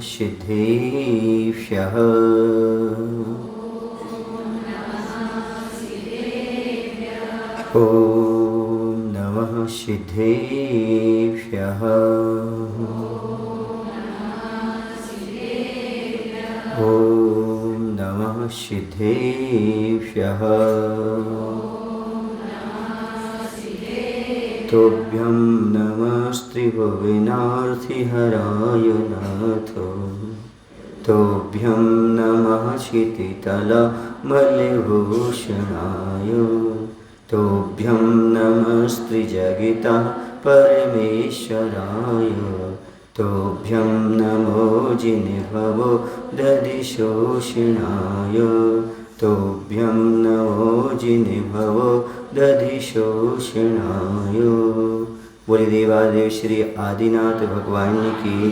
सिद्धेभ्यः। ॐ नमः सिद्धेभ्यः। ॐ नमः सिद्धेभ्यः। तोभ्यं नमस्त्रिभुवनार्थिहराय नाथ। तोभ्यं नमः क्षितितलमलिभूषणाय। तोभ्यं नमस्त्रिजगितः परमेश्वराय। तोभ्यं नमो जिह्ववो दधिशोषणाय। तोभ्यं नमो जिह्ववो दधिशोषणाय। बोले देवादेव श्री आदिनाथ भगवान की,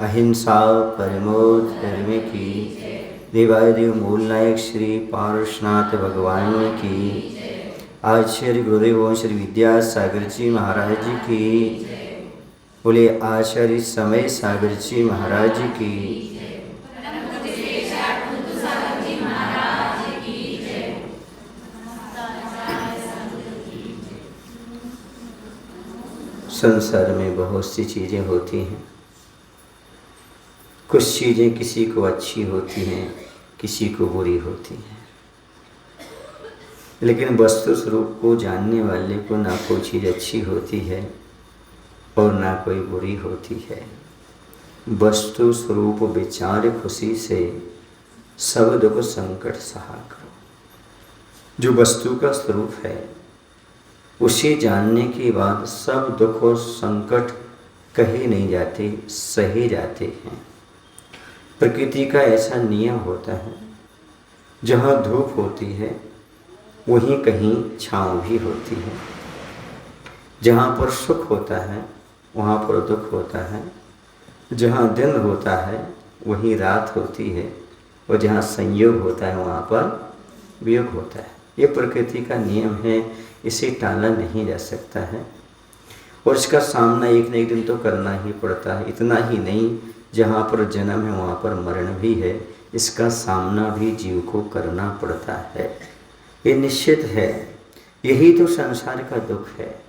अहिंसा परमो धर्म की। देवादेव मूल नायक श्री पार्श्वनाथ भगवान की, आचार्य गुरुदेव श्री विद्यासागर जी महाराज जी की। बोले आचार्य समय सागर जी महाराज की। संसार में बहुत सी चीज़ें होती हैं। कुछ चीज़ें किसी को अच्छी होती हैं, किसी को बुरी होती हैं, लेकिन वस्तु स्वरूप को जानने वाले को ना कोई चीज़ अच्छी होती है और ना कोई बुरी होती है। वस्तु स्वरूप विचार खुशी से सब दुख संकट सहा करो। जो वस्तु का स्वरूप है उसे जानने के बाद सब दुख और संकट कहे नहीं जाते, सहे जाते हैं। प्रकृति का ऐसा नियम होता है, जहाँ धूप होती है वहीं कहीं छाँव भी होती है। जहाँ पर सुख होता है वहाँ पर दुख होता है। जहाँ दिन होता है वहीं रात होती है, और जहाँ संयोग होता है वहाँ पर वियोग होता है। ये प्रकृति का नियम है, इसे टाला नहीं जा सकता है, और इसका सामना एक न एक दिन तो करना ही पड़ता है। इतना ही नहीं, जहाँ पर जन्म है वहाँ पर मरण भी है, इसका सामना भी जीव को करना पड़ता है। ये निश्चित है। यही तो संसार का दुख है,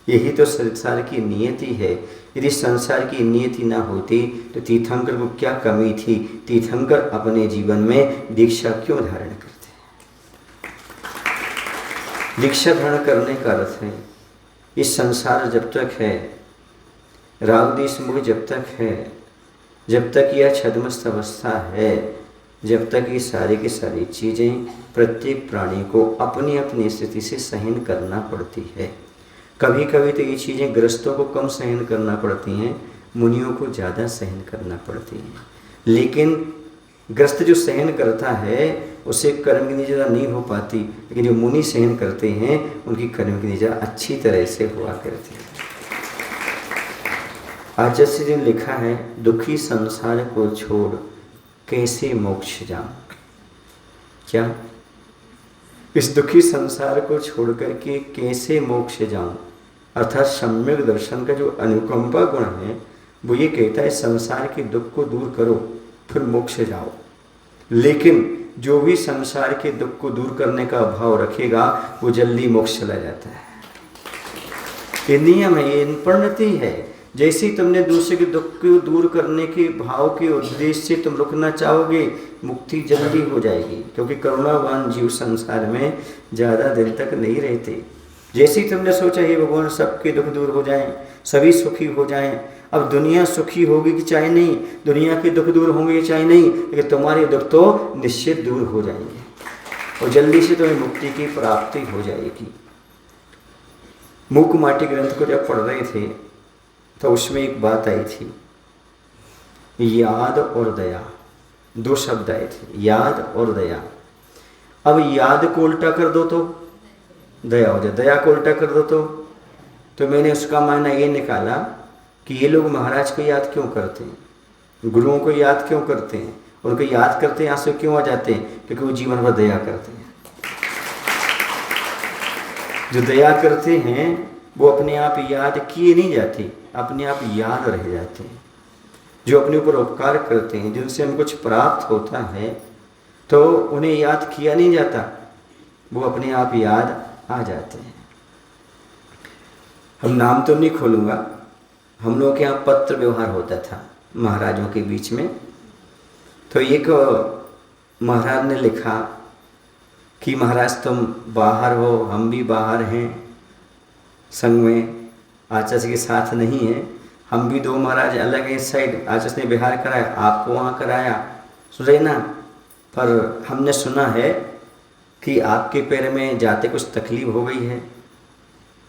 यही तो संसार की नियति है। यदि संसार की नियति ना होती तो तीर्थंकर को क्या कमी थी? तीर्थंकर अपने जीवन में दीक्षा क्यों धारण करते? दीक्षा धारण करने का अर्थ है, इस संसार जब तक है, राग द्वेष मोह जब तक है, जब तक यह छद्मस्त अवस्था है, जब तक ये सारी की सारी चीज़ें प्रत्येक प्राणी को अपनी अपनी स्थिति से सहन करना पड़ती है। कभी कभी तो ये चीज़ें ग्रस्तों को कम सहन करना पड़ती हैं, मुनियों को ज़्यादा सहन करना पड़ती हैं। लेकिन ग्रस्त जो सहन करता है उसे कर्म की निजरा नहीं हो पाती, लेकिन जो मुनि सहन करते हैं उनकी कर्म की निजरा अच्छी तरह से हुआ करती है। आचार्य जी ने लिखा है, दुखी संसार को छोड़ कैसे मोक्ष जाऊं। क्या? इस दुखी संसार को छोड़ करके कैसे मोक्ष जाऊं? अर्थात सम्यक दर्शन का जो अनुकंपा गुण है वो ये कहता है संसार के दुख को दूर करो फिर मोक्ष जाओ। लेकिन जो भी संसार के दुख को दूर करने का भाव रखेगा वो जल्दी मोक्ष चला जाता है। ये नियम है, ये परिणति है। जैसे ही तुमने दूसरे के दुख को दूर करने के भाव के उद्देश्य से तुम रुकना चाहोगे, मुक्ति जल्दी हो जाएगी, क्योंकि करुणावान जीव संसार में ज़्यादा दिन तक नहीं रहते। जैसे ही तुमने सोचा हे भगवान सबके दुख दूर हो जाएं, सभी सुखी हो जाएं, अब दुनिया सुखी होगी कि चाहे नहीं, दुनिया के दुख दूर होंगे चाहे नहीं, लेकिन तुम्हारे दुख तो निश्चित दूर हो जाएंगे और जल्दी से तुम्हें मुक्ति की प्राप्ति हो जाएगी। मूक माटी ग्रंथ को जब पढ़ रहे थे तो उसमें एक बात आई थी, याद और दया, दो शब्द आए थे, याद और दया। अब याद को उल्टा कर दो तो दया हो जाए, दया को उल्टा कर दो तो मैंने उसका मायना ये निकाला कि ये लोग महाराज को याद क्यों करते हैं, गुरुओं को याद क्यों करते हैं, उनको याद करते हैं आंसू क्यों आ जाते हैं? क्योंकि वो जीवन भर दया करते हैं। जो दया करते हैं वो अपने आप याद किए नहीं जाते, अपने आप याद रह जाते हैं। जो अपने ऊपर उपकार करते हैं, जिनसे हमें कुछ प्राप्त होता है, तो उन्हें याद किया नहीं जाता, वो अपने आप याद आ जाते हैं। हम नाम तो नहीं खोलूँगा, हम लोगों के यहाँ पत्र व्यवहार होता था महाराजों के बीच में। तो एक महाराज ने लिखा कि महाराज तुम बाहर हो, हम भी बाहर हैं, संग में आचार्य के साथ नहीं है, हम भी दो महाराज अलग हैं इस साइड, आचार्य ने बिहार कराया, आपको वहाँ कराया, सुन रहे ना, पर हमने सुना है कि आपके पैर में जाते कुछ तकलीफ हो गई है।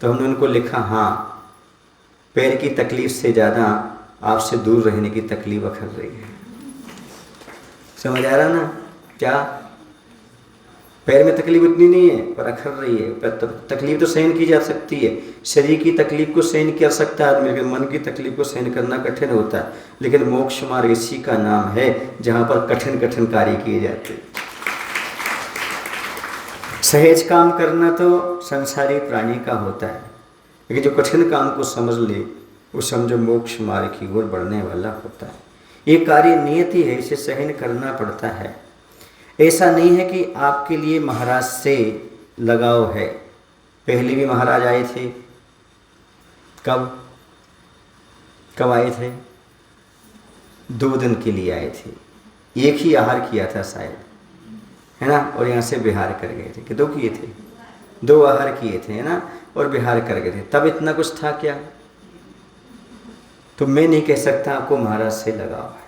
तो हमने उनको लिखा, हाँ, पैर की तकलीफ से ज़्यादा आपसे दूर रहने की तकलीफ अखर रही है। समझ आ रहा ना? क्या पैर में तकलीफ उतनी नहीं है पर अखर रही है। पर तकलीफ तो सहन की जा सकती है, शरीर की तकलीफ को सहन कर सकता है आदमी, लेकिन मन की तकलीफ को सहन करना कठिन होता है। लेकिन मोक्ष मार्ग इसी का नाम है जहाँ पर कठिन कठिन कार्य किए जाते हैं। सहज काम करना तो संसारी प्राणी का होता है, लेकिन जो कठिन काम को समझ ले वो समझो मोक्ष मार्ग की ओर बढ़ने वाला होता है। ये कार्य नियति है, इसे सहन करना पड़ता है। ऐसा नहीं है कि आपके लिए महाराज से लगाव है। पहले भी महाराज आए थे, कब आए थे? 2 दिन के लिए आए थे, एक ही आहार किया था शायद, है ना, और यहाँ से बिहार कर गए थे कि 2 किए थे, 2 आहार किए थे, है ना, और बिहार कर गए थे। तब इतना कुछ था क्या? तो मैं नहीं कह सकता आपको महाराज से लगाव है,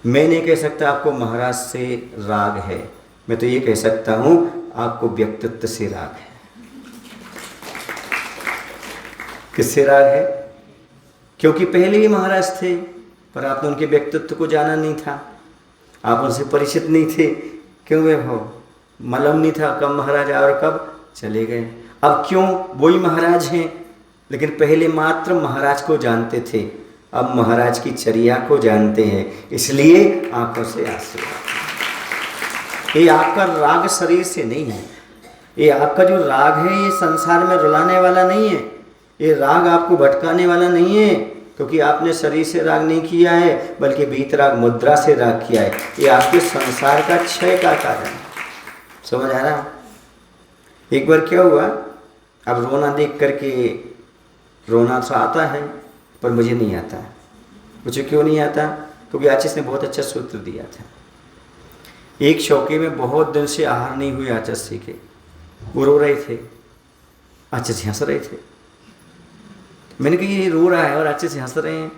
मैं नहीं कह सकता आपको महाराज से राग है, मैं तो ये कह सकता हूँ आपको व्यक्तित्व से राग है। किससे राग है? क्योंकि पहले भी महाराज थे पर आपने उनके व्यक्तित्व को जाना नहीं था, आप उनसे परिचित नहीं थे। क्यों वे हो? मालूम नहीं था कब महाराज आए और कब चले गए। अब क्यों? वही महाराज हैं, लेकिन पहले मात्र महाराज को जानते थे, अब महाराज की चर्या को जानते हैं, इसलिए आंखों से आंसू आते। ये आपका राग शरीर से नहीं है, ये आपका जो राग है ये संसार में रुलाने वाला नहीं है, ये राग आपको भटकाने वाला नहीं है, क्योंकि आपने शरीर से राग नहीं किया है बल्कि भीतराग मुद्रा से राग किया है। ये आपके संसार का क्षय का कारण है। समझ आ रहा? एक बार क्या हुआ, अब रोना देख करके रोना तो आता है पर मुझे नहीं आता। मुझे क्यों नहीं आता? क्योंकि आचार्य ने बहुत अच्छा सूत्र दिया था। एक शौके में बहुत दिन से आहार नहीं हुए आचार्य के, वो रो रहे थे, आचार्य हंस रहे थे। मैंने कहा ये रो रहा है और आचार्य हंस रहे हैं।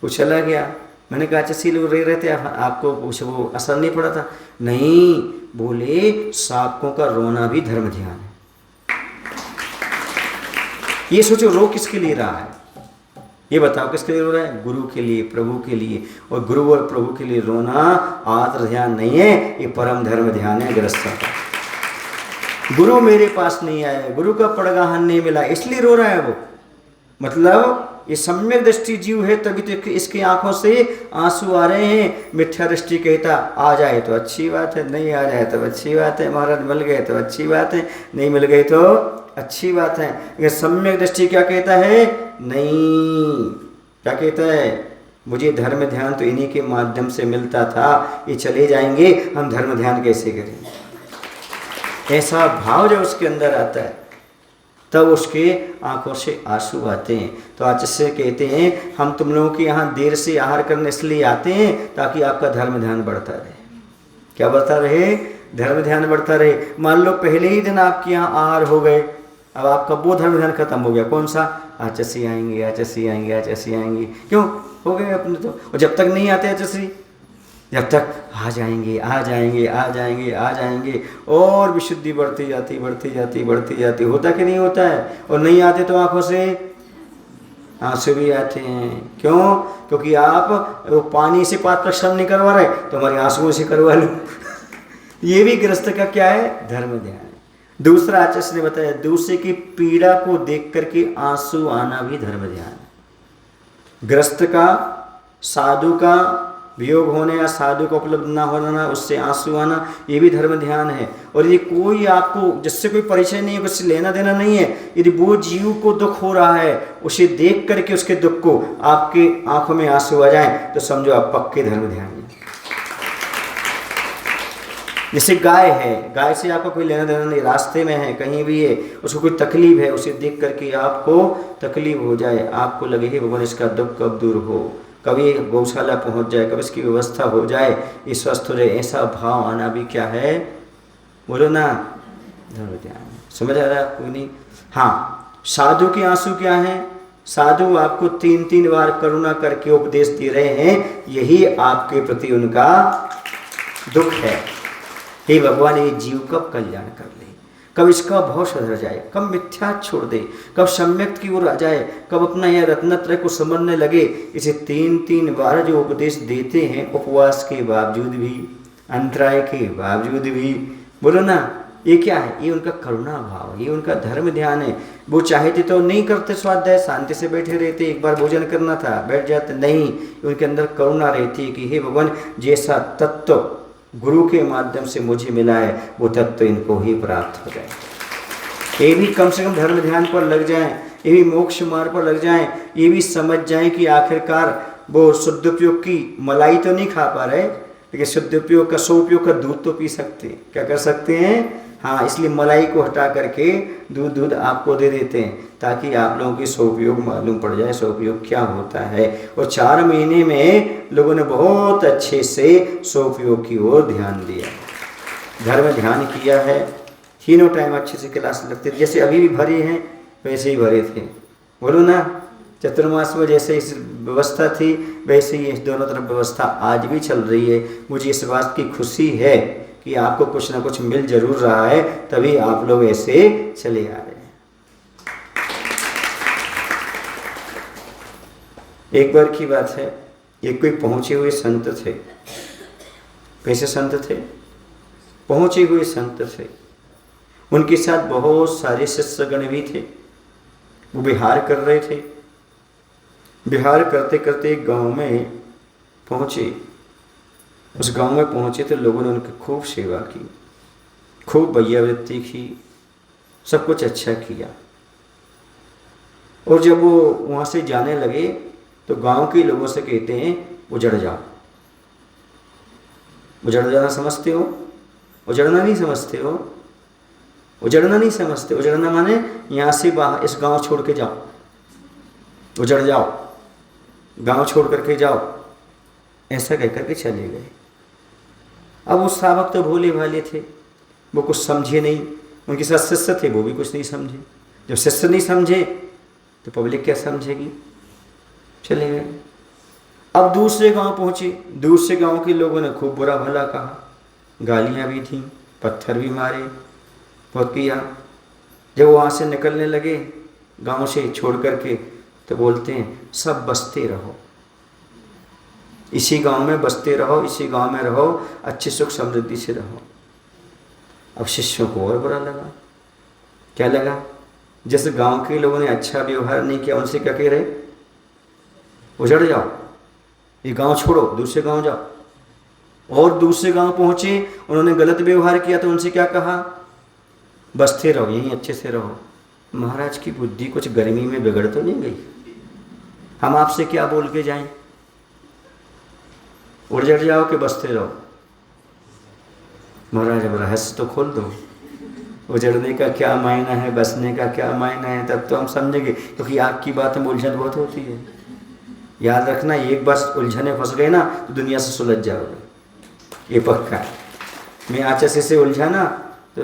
वो चला गया, मैंने कहा आचार्य लोग रो रहे थे, आपको वो असर नहीं पड़ा था? नहीं, बोले साधकों का रोना भी धर्म ध्यान है। ये सोचो रो किसके लिए रहा है, ये बताओ किसके लिए रो रहा है? गुरु के लिए, प्रभु के लिए। और गुरु और प्रभु के लिए रोना आदर ध्यान नहीं है, ये परम धर्म ध्यान है गृहस्थ का। गुरु मेरे पास नहीं आया, गुरु का पड़गाहन नहीं मिला, इसलिए रो रहा है वो। मतलब ये सम्यक दृष्टि जीव है, तभी तो इसकी आंखों से आंसू आ रहे हैं। मिथ्या दृष्टि कहता आ जाए तो अच्छी बात है, नहीं आ जाए तो अच्छी बात है, महाराज मिल गए तो अच्छी बात है, नहीं मिल गए तो अच्छी बात है। ये सम्यक दृष्टि क्या कहता है? नहीं, क्या कहता है? मुझे धर्म ध्यान तो इन्हीं के माध्यम से मिलता था, ये चले जाएंगे, हम धर्म ध्यान कैसे करें? ऐसा भाव जब उसके अंदर आता है तब उसके आंखों से आंसू आते हैं। तो आचार्य कहते हैं हम तुम लोगों के यहाँ देर से आहार करने इसलिए आते हैं ताकि आपका धर्म ध्यान बढ़ता रहे। क्या बढ़ता रहे? धर्म ध्यान बढ़ता रहे। मान लो पहले ही दिन आपके यहाँ आहार हो गए, अब आपका वो धर्म ध्यान खत्म हो गया। कौन सा? आचार्य आएंगे, आचार्य आएंगे, आचार्य आएंगे। क्यों हो गए अपने तो? और जब तक नहीं आते आचार्य, जब तक आ जाएंगे, आ जाएंगे, आ जाएंगे, आ जाएंगे, और विशुद्धि बढ़ती जाती, बढ़ती जाती, बढ़ती जाती। होता कि नहीं होता है? और नहीं आते तो आंखों से आंसू भी आते हैं। क्यों? क्योंकि आप वो पानी से पात्र श्रम नहीं करवा रहे तो हमारे आंसुओं से करवा लो। ये भी गृहस्थ का क्या है? धर्म ध्यान है। दूसरा आचार्य ने बताया, दूसरे की पीड़ा को देख करके आंसू आना भी धर्म ध्यान है। गृहस्थ का, साधु का वियोग होने या साधु को उपलब्ध ना होना, उससे आंसू आना, ये भी धर्म ध्यान है। और यदि कोई आपको जिससे कोई परिचय नहीं है, कुछ लेना देना नहीं है, यदि वो जीव को दुख हो रहा है, उसे देख करके उसके दुख को आपके आंखों में आंसू आ जाए तो समझो आप पक्के धर्म ध्यान है। जैसे गाय है, गाय से आपका कोई लेना देना नहीं, रास्ते में है, कहीं भी है, उसको कोई तकलीफ है, उसे देख करके आपको तकलीफ हो जाए, आपको लगे कि भगवान इसका दुख कब दूर हो, कभी गौशाला पहुंच जाए, कभी इसकी व्यवस्था हो जाए, ये स्वस्थ हो जाए, ऐसा भाव आना भी क्या है, बोलो ना, धर्म ध्यान। समझ आ रहा है आपको नहीं? हाँ, साधु के आंसू क्या है? साधु आपको 3-3 बार करुणा करके उपदेश दे रहे हैं, यही आपके प्रति उनका दुख है। हे भगवान, ये जीव कब कल्याण कर ले, कब इसका भाव सुधर जाए, कब मिथ्या छोड़ दे, कब सम्यक की ओर आ जाए, कब अपना यह रत्नत्रय को समझने लगे। इसे 3-3 बार जो उपदेश देते हैं, उपवास के बावजूद भी, अंतराय के बावजूद भी, बोलो ना, ये क्या है? ये उनका करुणा भाव, ये उनका धर्म ध्यान है। वो चाहते तो नहीं करते स्वाध्याय, शांति से बैठे रहते, एक बार भोजन करना था बैठ जाते, नहीं, उनके अंदर करुणा रहती है कि हे भगवान, जैसा तत्व गुरु के माध्यम से मुझे मिला है, वो तत्व इनको ही प्राप्त हो जाए। ये भी कम से कम धर्म ध्यान पर लग जाएं, ये भी मोक्ष मार्ग पर लग जाएं, ये भी समझ जाएं कि आखिरकार वो शुद्धोपयोग की मलाई तो नहीं खा पा रहे, लेकिन शुद्धोपयोग का सौपयोग का दूध तो पी सकते हैं। क्या कर सकते हैं? हाँ, इसलिए मलाई को हटा करके दूध आपको दे देते हैं, ताकि आप लोगों की सौपयोग मालूम पड़ जाए, सौपयोग क्या होता है। और 4 महीने में लोगों ने बहुत अच्छे से सौपयोग की ओर ध्यान दिया, धर्म ध्यान किया है। तीनों टाइम अच्छे से क्लास लगते थे, जैसे अभी भी भरे हैं वैसे ही भरे थे, बोलो ना। चतुर्मास में जैसे इस व्यवस्था थी, वैसे ही इस दोनों तरफ व्यवस्था आज भी चल रही है। मुझे इस बात की खुशी है कि आपको कुछ ना कुछ मिल जरूर रहा है, तभी आप लोग ऐसे चले आ रहे हैं। एक बार की बात है, एक कोई पहुंचे हुए संत थे। कैसे संत थे? पहुंचे हुए संत थे, उनके साथ बहुत सारे शिष्यगण भी थे। वो विहार कर रहे थे। विहार करते करते एक गांव में पहुंचे। उस गांव में पहुंचे तो लोगों ने उनकी खूब सेवा की, खूब भैयावृत्ति की, सब कुछ अच्छा किया। और जब वो वहाँ से जाने लगे तो गांव के लोगों से कहते हैं, उजड़ जाओ। उजड़ जाना समझते हो? उजड़ना नहीं समझते हो? उजड़ना नहीं समझते? उजड़ना माने यहाँ से बाहर, इस गांव छोड़ के जाओ, उजड़ जाओ, गांव छोड़ करके जाओ, ऐसा कह करके चले गए। अब वो शावक तो भोले भाले थे, वो कुछ समझे नहीं। उनके साथ शिष्य थे, वो भी कुछ नहीं समझे। जब शिष्य नहीं समझे तो पब्लिक क्या समझेगी? चले गए। अब दूसरे गांव पहुंचे। दूसरे गांव के लोगों ने खूब बुरा भला कहा, गालियां भी थीं, पत्थर भी मारे, बहुत किया। जब वहाँ से निकलने लगे गांव से छोड़ करके, तो बोलते हैं सब बसते रहो, इसी गांव में बसते रहो, इसी गांव में रहो, अच्छे सुख समृद्धि से रहो। अब शिष्यों को और बुरा लगा। क्या लगा? जिस गांव के लोगों ने अच्छा व्यवहार नहीं किया, उनसे क्या कह रहे? उजड़ जाओ, ये गांव छोड़ो, दूसरे गांव जाओ। और दूसरे गांव पहुंचे, उन्होंने गलत व्यवहार किया तो उनसे क्या कहा? बसते रहो, यहीं अच्छे से रहो। महाराज की बुद्धि कुछ गर्मी में बिगड़ तो नहीं गई? हम आपसे क्या बोल के जाएं? उजड़ जाओ कि बसते रहो? महाराज अब रहस्य तो खोल दो, उजड़ने का क्या मायना है, बसने का क्या मायना है, तब तो हम समझेंगे। क्योंकि आपकी बात में उलझन बहुत होती है। याद रखना, एक बार उलझने फंस गए ना तो दुनिया से सुलझ जाओगे, ये पक्का है। मैं आचसे से उलझा ना तो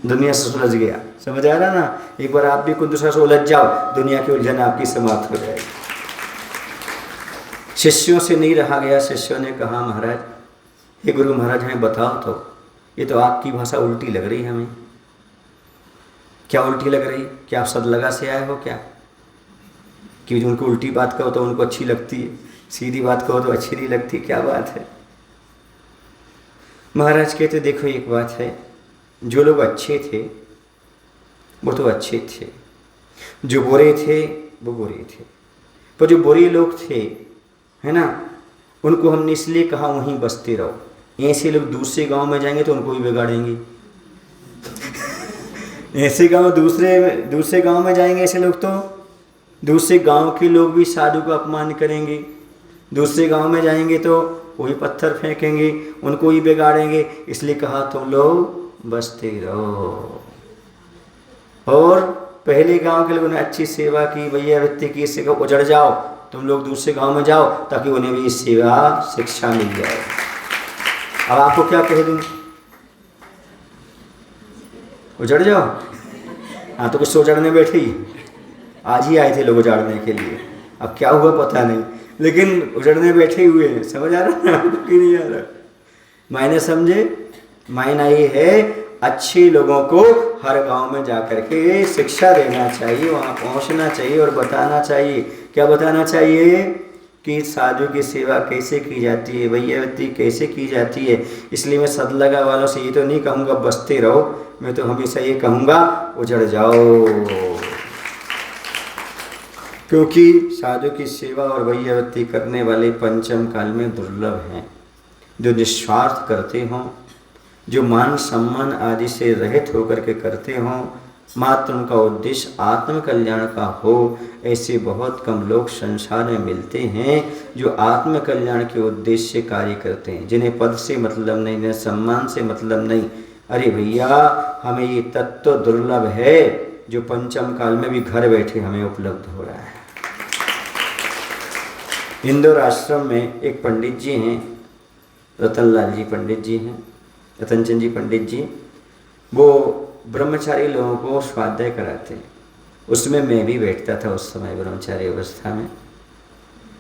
दुनिया से सुलझ गया, समझ आ रहा ना। एक बार आप भी कुछ दूसरा से उलझ जाओ, दुनिया की उलझन आपकी समाप्त हो जाएगी। शिष्यों से नहीं रहा गया। शिष्यों ने कहा, महाराज, हे गुरु महाराज, हमें बताओ तो, ये तो आपकी भाषा उल्टी लग रही है हमें। क्या उल्टी लग रही? क्या आप सदलगा से आए हो क्या? कि उनको उल्टी बात कहो तो उनको अच्छी लगती है, सीधी बात कहो तो अच्छी नहीं लगती, क्या बात है? महाराज कहते, देखो एक बात है, जो लोग अच्छे थे वो तो अच्छे थे, जो बुरे थे वो बुरे थे। पर जो बुरे लोग थे है ना, उनको हमने इसलिए कहा वहीं बसते रहो। ऐसे लोग दूसरे गांव में जाएंगे तो उनको भी बिगाड़ेंगे। ऐसे गांव दूसरे गांव में जाएंगे ऐसे लोग तो दूसरे गांव के लोग भी साधु का अपमान करेंगे। दूसरे गांव में जाएंगे तो वही पत्थर फेंकेंगे, उनको ही बिगाड़ेंगे। इसलिए कहा तुम लोग बसते रहो। और पहले गांव के लोगों ने अच्छी सेवा की, भैया व्यक्ति की, इससे उजड़ जाओ, तुम लोग दूसरे गांव में जाओ ताकि उन्हें भी सेवा शिक्षा मिल जाए। अब आपको क्या कह दूं, उजड़ जाओ? हाँ, तो कुछ उजड़ने बैठे ही, आज ही आए थे लोग उजाड़ने के लिए, अब क्या हुआ पता नहीं, लेकिन उजड़ने बैठे हुए हैं। समझ आ रहा है कि नहीं आ रहा? मायने समझे? मायना ये है अच्छे लोगों को हर गांव में जाकर के शिक्षा देना चाहिए, वहाँ पहुँचना चाहिए और बताना चाहिए। क्या बताना चाहिए? कि साधु की सेवा कैसे की जाती है, वैयावृत्ति कैसे की जाती है। इसलिए मैं सदलगा वालों से ये तो नहीं कहूँगा बसते रहो, मैं तो हमेशा ये कहूँगा उजड़ जाओ। क्योंकि साधु की सेवा और वैयावृत्ति करने वाले पंचम काल में दुर्लभ हैं। जो निस्वार्थ करते हों, जो मान सम्मान आदि से रहित होकर के करते हों, मात्र उनका उद्देश्य आत्म कल्याण का हो, ऐसे बहुत कम लोग संसार में मिलते हैं जो आत्म कल्याण के उद्देश्य से कार्य करते हैं, जिन्हें पद से मतलब नहीं, जिन्हें सम्मान से मतलब नहीं। अरे भैया, हमें ये तत्व दुर्लभ है जो पंचम काल में भी घर बैठे हमें उपलब्ध हो रहा है। इंदौर आश्रम में एक पंडित जी हैं, रतनलाल जी पंडित जी हैं, रतनचंद जी पंडित जी, वो ब्रह्मचारी लोगों को स्वाध्याय कराते हैं। उसमें मैं भी बैठता था उस समय ब्रह्मचारी अवस्था में।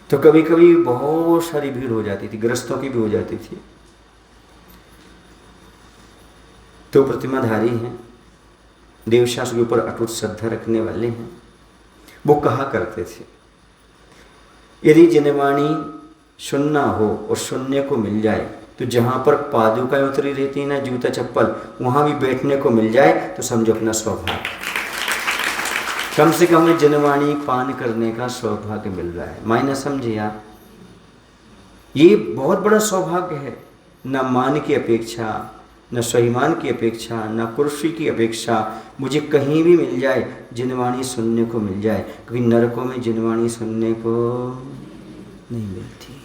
तो कभी कभी बहुत सारी भीड़ हो जाती थी, गृहस्थों की भी हो जाती थी। तो प्रतिमाधारी हैं, देवशास्त्र के ऊपर अटूट श्रद्धा रखने वाले हैं। वो कहा करते थे, यदि जनवाणी सुनना हो और सुनने को मिल जाए तो जहाँ पर पादुकाएं उतरी रहती है ना, जूता चप्पल, वहाँ भी बैठने को मिल जाए तो समझो अपना सौभाग्य। कम से कम जनवाणी पान करने का सौभाग्य मिल रहा है। मायने समझे आप? ये बहुत बड़ा सौभाग्य है। न मान की अपेक्षा, न स्वाभिमान की अपेक्षा, न कुर्सी की अपेक्षा, मुझे कहीं भी मिल जाए जनवाणी सुनने को मिल जाए, क्योंकि नरकों में जनवाणी सुनने को नहीं मिलती।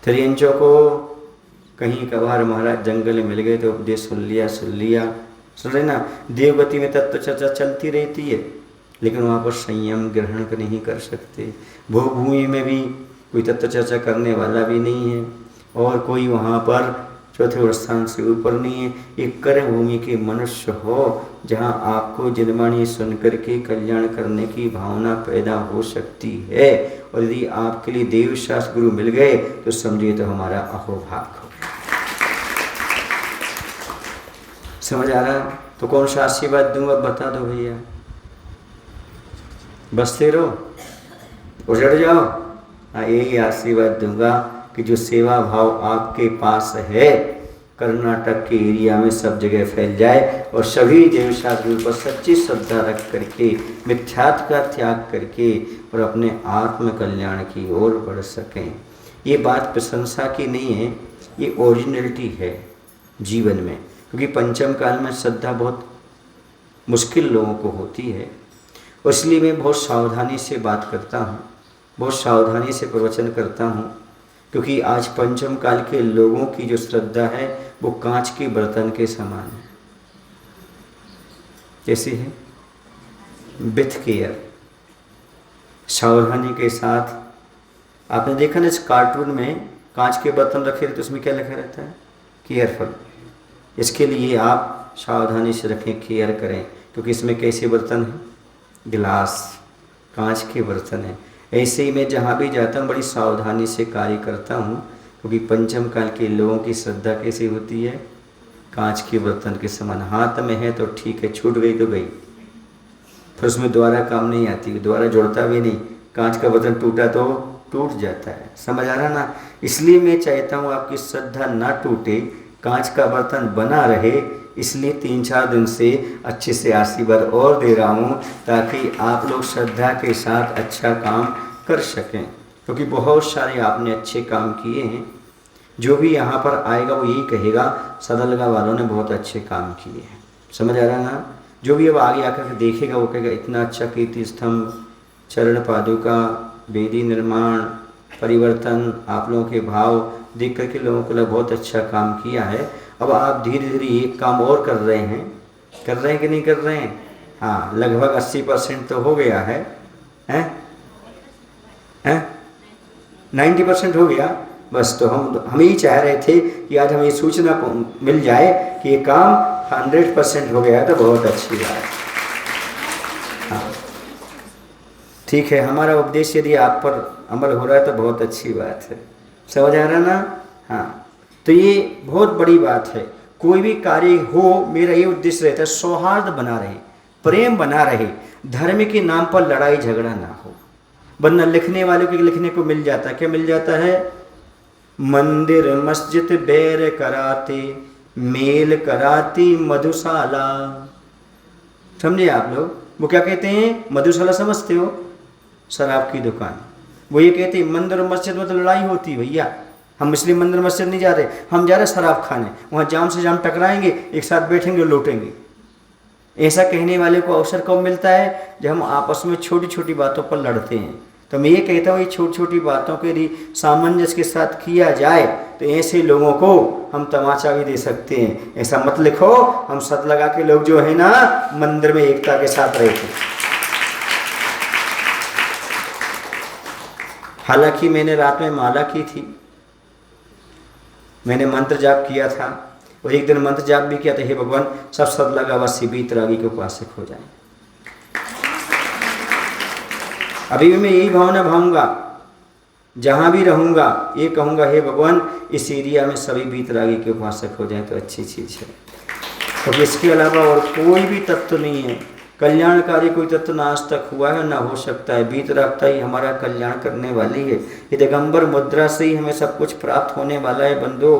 त्रियंचों को कहीं कभार महाराज जंगल में मिल गए तो उपदेश सुन लिया, सुन रहे ना। देवगति में तत्व चर्चा चलती रहती है, लेकिन वहाँ पर संयम ग्रहण नहीं कर सकते। भोग भूमि में भी कोई तत्व चर्चा करने वाला भी नहीं है, और कोई वहाँ पर चौथे स्थान से ऊपर नहीं है। एक कर्म भूमि के मनुष्य हो, जहाँ आपको जनवाणी सुन करके कल्याण करने की भावना पैदा हो सकती है। और यदि आपके लिए देवशास्त्र गुरु मिल गए तो समझिए तो हमारा अहोभाग्य हो। समझ आ रहा? तो कौन सा आशीर्वाद दूंगा बता दो भैया। बसते रहो, उजड़ जाओ? हाँ, यही आशीर्वाद दूंगा कि जो सेवा भाव आपके पास है कर्नाटक के एरिया में सब जगह फैल जाए, और सभी देवशास्त्र पर सच्ची श्रद्धा रख करके मिथ्यात्व का त्याग करके और अपने आत्म कल्याण की ओर बढ़ सकें। ये बात प्रशंसा की नहीं है, ये ओरिजिनलिटी है जीवन में। क्योंकि पंचम काल में श्रद्धा बहुत मुश्किल लोगों को होती है, और इसलिए मैं बहुत सावधानी से बात करता हूँ, बहुत सावधानी से प्रवचन करता हूँ। क्योंकि आज पंचम काल के लोगों की जो श्रद्धा है वो कांच के बर्तन के समान है। कैसी है? विथ केयर, सावधानी के साथ। आपने देखा ना, इस कार्टून में कांच के बर्तन रखे रहते, उसमें क्या लिखा रहता है? केयरफुल। इसके लिए आप सावधानी से रखें, केयर करें। क्योंकि इसमें कैसे बर्तन हैं? गिलास, कांच के बर्तन हैं। ऐसे ही मैं जहाँ भी जाता हूँ बड़ी सावधानी से कार्य करता हूँ, क्योंकि पंचम काल के लोगों की श्रद्धा कैसी होती है? कांच के बर्तन के समान। हाथ में है तो ठीक है, छूट गई तो गई, फिर उसमें दोबारा काम नहीं आती, दोबारा जोड़ता भी नहीं। कांच का बर्तन टूटा तो टूट जाता है। समझ आ रहा ना? इसलिए मैं चाहता हूँ आपकी श्रद्धा ना टूटे, कांच का बर्तन बना रहे। इसलिए 3-4 दिन से अच्छे से आशीर्वाद और दे रहा हूँ, ताकि आप लोग श्रद्धा के साथ अच्छा काम कर सकें। क्योंकि बहुत सारे आपने अच्छे काम किए हैं। जो भी यहाँ पर आएगा वो यही कहेगा सदलगा वालों ने बहुत अच्छे काम किए हैं। समझ आ रहा है ना? जो भी अब आगे आकर के देखेगा वो कहेगा इतना अच्छा कीर्ति स्तंभ, चरण पादुका, वेदी निर्माण, परिवर्तन, आप लोगों के भाव देख करके लोगों को लगा बहुत अच्छा काम किया है। अब आप धीरे धीरे एक काम और कर रहे हैं कि नहीं कर रहे हैं? हाँ, लगभग 80% तो हो गया है, हैं? 90% हो गया। बस तो हम ही चाह रहे थे कि आज हमें सूचना मिल जाए कि ये काम 100% हो गया है, तो बहुत अच्छी बात है। हाँ ठीक है, हमारा उपदेश यदि आप पर अमल हो रहा है तो बहुत अच्छी बात है। समझ आ रहा ना? हाँ, तो ये बहुत बड़ी बात है। कोई भी कार्य हो, मेरा ये उद्देश्य रहता है सौहार्द बना रहे, प्रेम बना रहे, धर्म के नाम पर लड़ाई झगड़ा ना हो। वरना लिखने वालों के लिखने को मिल जाता है, क्या मिल जाता है? मंदिर मस्जिद बैर कराते, मेल कराती मधुशाला। समझे आप लोग? वो क्या कहते हैं? मधुशाला समझते हो? शराब की दुकान। वो ये कहते हैं मंदिर और मस्जिद में तो लड़ाई होती है भैया, हम इसलिए मंदिर मस्जिद नहीं जा रहे, हम जा रहे शराब खाने। वहाँ जाम से जाम टकराएंगे, एक साथ बैठेंगे, लौटेंगे। ऐसा कहने वाले को अवसर कब मिलता है? जब हम आपस में छोटी छोटी बातों पर लड़ते हैं। तो मैं ये कहता हूँ ये छोटी छोटी बातों के लिए सामंजस्य के साथ किया जाए तो ऐसे लोगों को हम तमाचा भी दे सकते हैं। ऐसा मत लिखो हम सत लगा के लोग जो है ना मंदिर में एकता के साथ रहते। हालांकि मैंने रात में माला की थी, मैंने मंत्र जाप किया था, और एक दिन मंत्र जाप भी किया था, हे भगवान सब सत लगा वासी बीतरागी के उपासक हो जाए। अभी भी मैं यही भावना भाऊंगा, जहाँ भी रहूँगा ये कहूँगा हे भगवान इस एरिया में सभी बीतरागी के उपासक हो जाए तो अच्छी चीज़ है। तो इसके अलावा और कोई भी तत्व नहीं है, कल्याणकारी कोई तत्व ना आज तक हुआ है ना हो सकता है। बीतरागता ही हमारा कल्याण करने वाली है। ये दिगंबर मुद्रा से ही हमें सब कुछ प्राप्त होने वाला है बंधु।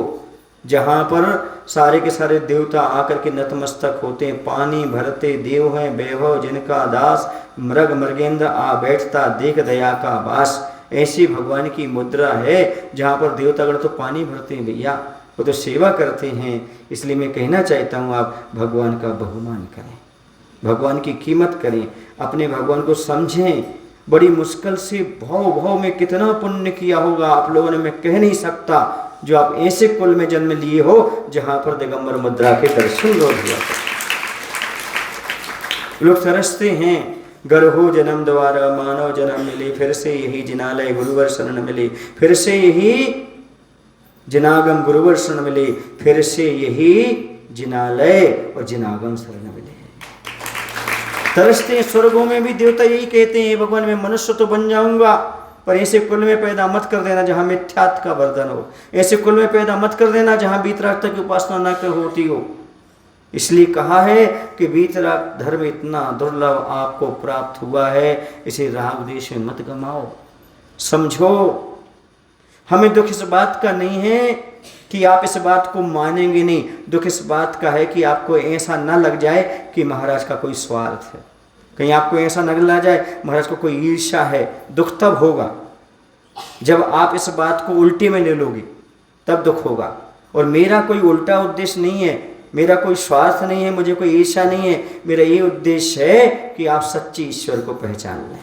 जहाँ पर सारे के सारे देवता आकर के नतमस्तक होते हैं, पानी भरते देव हैं वैभव जिनका दास, मृग मृगेंद्र आ बैठता देख दया का वास। ऐसी भगवान की मुद्रा है जहाँ पर देवतागण तो पानी भरते हैं भैया, वो तो सेवा करते हैं। इसलिए मैं कहना चाहता हूँ आप भगवान का बहुमान करें, भगवान की कीमत करें, अपने भगवान को समझें। बड़ी मुश्किल से भाव में कितना पुण्य किया होगा आप लोगों ने, मैं कह नहीं सकता, जो आप ऐसे कुल में जन्म लिए हो जहां पर दिगंबर मुद्रा के दर्शन रोज हुआ। लोग तरसते हैं गर्हो जन्म द्वारा मानव जन्म मिले, फिर से यही जिनालय गुरुवर शरण मिले, फिर से यही जिनागम गुरुवर शरण मिले, फिर से यही जिनालय और जिनागम शरण मिले। तरसते हैं। स्वर्गों में भी देवता यही कहते हैं भगवान मैं मनुष्य तो बन जाऊंगा पर ऐसे कुल में पैदा मत कर देना जहाँ मिथ्यात्व का वर्धन हो, ऐसे कुल में पैदा मत कर देना जहाँ बीतरागता की उपासना न कर होती हो। इसलिए कहा है कि बीतराग धर्म इतना दुर्लभ आपको प्राप्त हुआ है, इसे राग देश में मत गमाओ। समझो हमें दुख इस बात का नहीं है कि आप इस बात को मानेंगे नहीं, दुख इस बात का है कि आपको ऐसा न लग जाए कि महाराज का कोई स्वार्थ है, कहीं आपको ऐसा न लग जाए महाराज को कोई ईर्ष्या है। दुख तब होगा जब आप इस बात को उल्टे में ले लोगे, तब दुख होगा। और मेरा कोई उल्टा उद्देश्य नहीं है, मेरा कोई स्वार्थ नहीं है, मुझे कोई ईर्ष्या नहीं है। मेरा ये उद्देश्य है कि आप सच्चे ईश्वर को पहचान लें,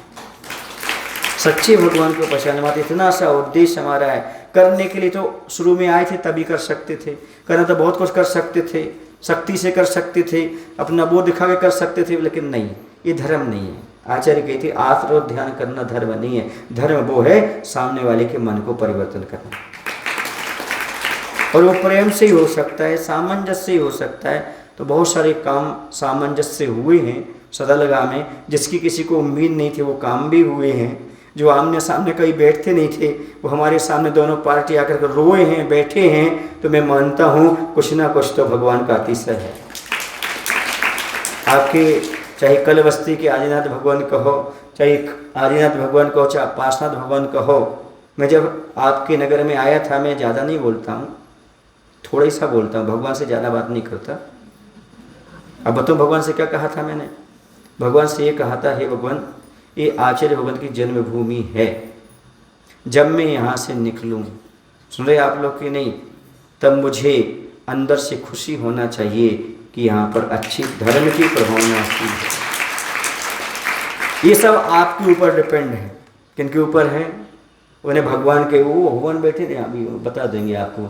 सच्चे भगवान को पहचान लें। इतना सा उद्देश्य हमारा है। करने के लिए तो शुरू में आए थे तभी कर सकते थे, करना तो बहुत कुछ कर सकते थे, शक्ति से कर सकते थे, अपना वो दिखा के कर सकते थे, लेकिन नहीं, ये धर्म नहीं है। आचार्य कहते आत्म ध्यान करना धर्म नहीं है, धर्म वो है सामने वाले के मन को परिवर्तन करना। और वो प्रेम से ही हो सकता है, सामंजस्य से ही हो सकता है। तो बहुत सारे काम सामंजस्य से हुए हैं सदलगा में, जिसकी किसी को उम्मीद नहीं थी वो काम भी हुए हैं। जो आमने सामने कहीं बैठते नहीं थे वो हमारे सामने दोनों पार्टी आकर के रोए हैं, बैठे हैं। तो मैं मानता हूँ कुछ ना कुछ तो भगवान का अतिशय है। आपके चाहे कल बस्ती के आदिनाथ भगवान कहो, चाहे आदिनाथ भगवान कहो, चाहे पार्श्वनाथ भगवान कहो। मैं जब आपके नगर में आया था, मैं ज़्यादा नहीं बोलता हूँ, थोड़ा ही सा बोलता हूँ, भगवान से ज़्यादा बात नहीं करता। अब बताओ भगवान से क्या कहा था मैंने? भगवान से ये कहा था हे भगवान ये आचार्य भगवान की जन्मभूमि है, जब मैं यहाँ से निकलूँ, सुन रहे आप लोग कि नहीं, तब मुझे अंदर से खुशी होना चाहिए कि यहाँ पर अच्छी धर्म की प्रभावना की है। ये सब आपके ऊपर डिपेंड है। किनके ऊपर है? उन्हें भगवान के, वो भगवान बैठे थे, अभी बता देंगे आपको।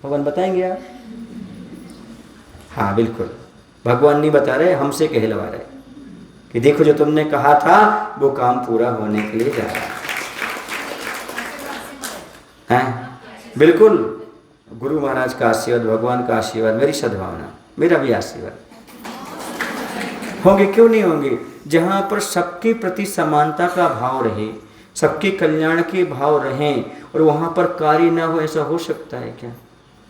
भगवान बताएंगे आप? हाँ बिल्कुल, भगवान नहीं बता रहे, हमसे कहलवा रहे कि देखो जो तुमने कहा था वो काम पूरा होने के लिए जा रहा है। बिल्कुल, गुरु महाराज का आशीर्वाद, भगवान का आशीर्वाद, मेरी सद्भावना, मेरा भी आशीर्वाद होंगे, क्यों नहीं होंगे। जहाँ पर सबके प्रति समानता का भाव रहे, सबके कल्याण के भाव रहें और वहाँ पर कार्य ना हो, ऐसा हो सकता है क्या?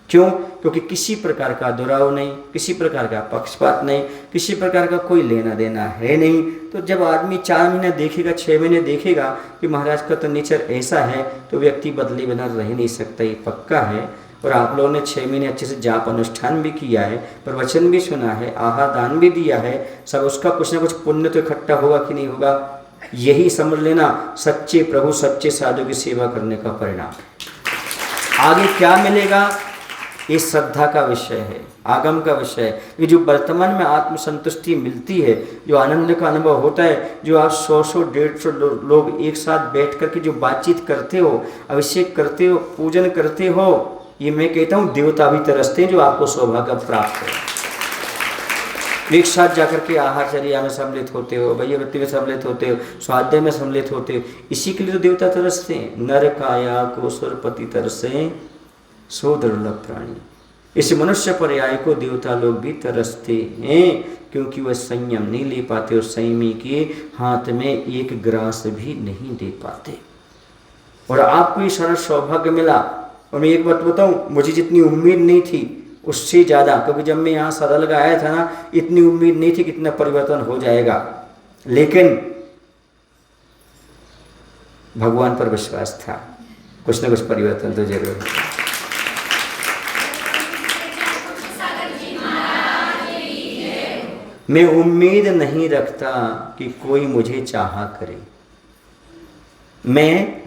क्यों? क्योंकि किसी प्रकार का दुराव नहीं, किसी प्रकार का पक्षपात नहीं, किसी प्रकार का कोई लेना देना है नहीं। तो जब आदमी 4 महीने देखेगा, 6 महीने देखेगा कि महाराज का तो नेचर ऐसा है, तो व्यक्ति बदले बिना रह नहीं सकता, ये पक्का है। और आप लोगों ने 6 महीने अच्छे से जाप अनुष्ठान भी किया है, प्रवचन भी सुना है, आहार दान भी दिया है, सब उसका कुछ ना कुछ पुण्य तो इकट्ठा होगा कि नहीं होगा। यही समझ लेना सच्चे प्रभु, सच्चे साधु की सेवा करने का परिणाम। आगे क्या मिलेगा, ये श्रद्धा का विषय है, आगम का विषय है। ये जो वर्तमान में आत्मसंतुष्टि मिलती है, जो आनंद का अनुभव होता है, जो आप 100-150 लोग एक साथ बैठ करके जो बातचीत करते हो, अभिषेक करते हो, पूजन करते हो, ये मैं कहता हूँ देवता भी तरसते हैं जो आपको सौभाग्य प्राप्त है। एक साथ जाकर के आहारचर्या में सम्मिलित होते हो, वैयवृत्ति में सम्मिलित होते हो, स्वाध्याय में सम्मिलित होते हो, इसी के लिए तो देवता तरसते हैं। नर काया को सुरपति तरसे सो दुर्लभ प्राणी। इस मनुष्य पर्याय को देवता लोग भी तरसते हैं, क्योंकि वह संयम नहीं ले पाते और संयमी के हाथ में एक ग्रास भी नहीं दे पाते। और आपको ये सारा सौभाग्य मिला। और मैं एक बात बताऊं, मुझे जितनी उम्मीद नहीं थी उससे ज़्यादा, क्योंकि जब मैं यहाँ सरल का आया था ना, इतनी उम्मीद नहीं थी कि इतना परिवर्तन हो जाएगा, लेकिन भगवान पर विश्वास था, कुछ न कुछ परिवर्तन तो जरूर है। मैं उम्मीद नहीं रखता कि कोई मुझे चाहा करे, मैं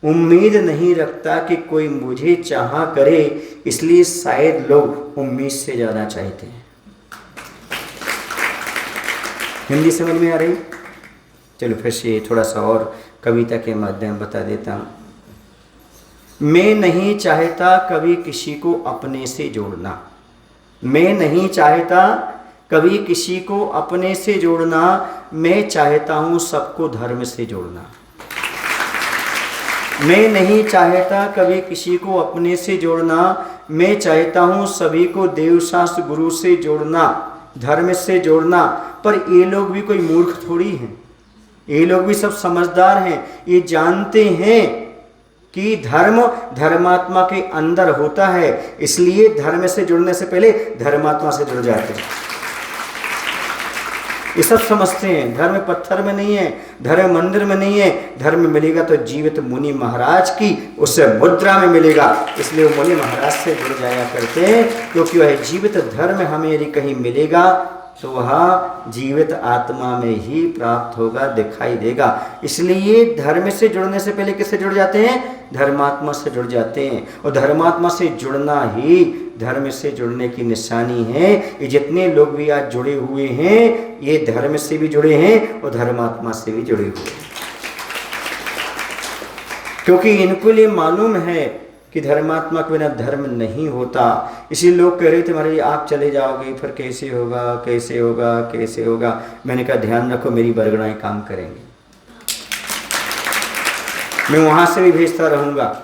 उम्मीद नहीं रखता कि कोई मुझे चाहा करे, इसलिए शायद लोग उम्मीद से ज़्यादा चाहते हैं। हिंदी समझ में आ रही? चलो फिर से थोड़ा सा और कविता के माध्यम बता देता हूँ। मैं नहीं चाहता कभी किसी को अपने से जोड़ना, मैं नहीं चाहता कभी किसी को अपने से जोड़ना, मैं चाहता हूँ सबको धर्म से जोड़ना। मैं नहीं चाहता कभी किसी को अपने से जोड़ना, मैं चाहता हूँ सभी को देवशास्त्र गुरु से जोड़ना, धर्म से जोड़ना। पर ये लोग भी कोई मूर्ख थोड़ी हैं, ये लोग भी सब समझदार हैं, ये जानते हैं कि धर्म धर्मात्मा के अंदर होता है, इसलिए धर्म से जुड़ने से पहले धर्मात्मा से जुड़ जाते हैं। ये सब समझते हैं धर्म पत्थर में नहीं है, धर्म मंदिर में नहीं है, धर्म मिलेगा तो जीवित मुनि महाराज की उस मुद्रा में मिलेगा। इसलिए वो मुनि महाराज से जुड़ जाया करते हैं, क्योंकि वह जीवित धर्म हमें यदि कहीं मिलेगा तो वह जीवित आत्मा में ही प्राप्त होगा, दिखाई देगा। इसलिए धर्म से जुड़ने से पहले किससे जुड़ जाते हैं? धर्मात्मा से जुड़ जाते हैं। और धर्मात्मा से जुड़ना ही धर्म से जुड़ने की निशानी है। ये जितने लोग भी आज जुड़े हुए हैं, ये धर्म से भी जुड़े हैं और धर्मात्मा से भी जुड़े हुए हैं, क्योंकि इनको लिए मालूम है कि धर्मात्मा के बिना धर्म नहीं होता। इसी लोग कह रहे थे महाराज आप चले जाओगे फिर कैसे होगा, कैसे होगा, कैसे होगा। मैंने कहा ध्यान रखो, मेरी बरगड़ाएं काम करेंगे, मैं वहाँ से भी भेजता रहूँगा।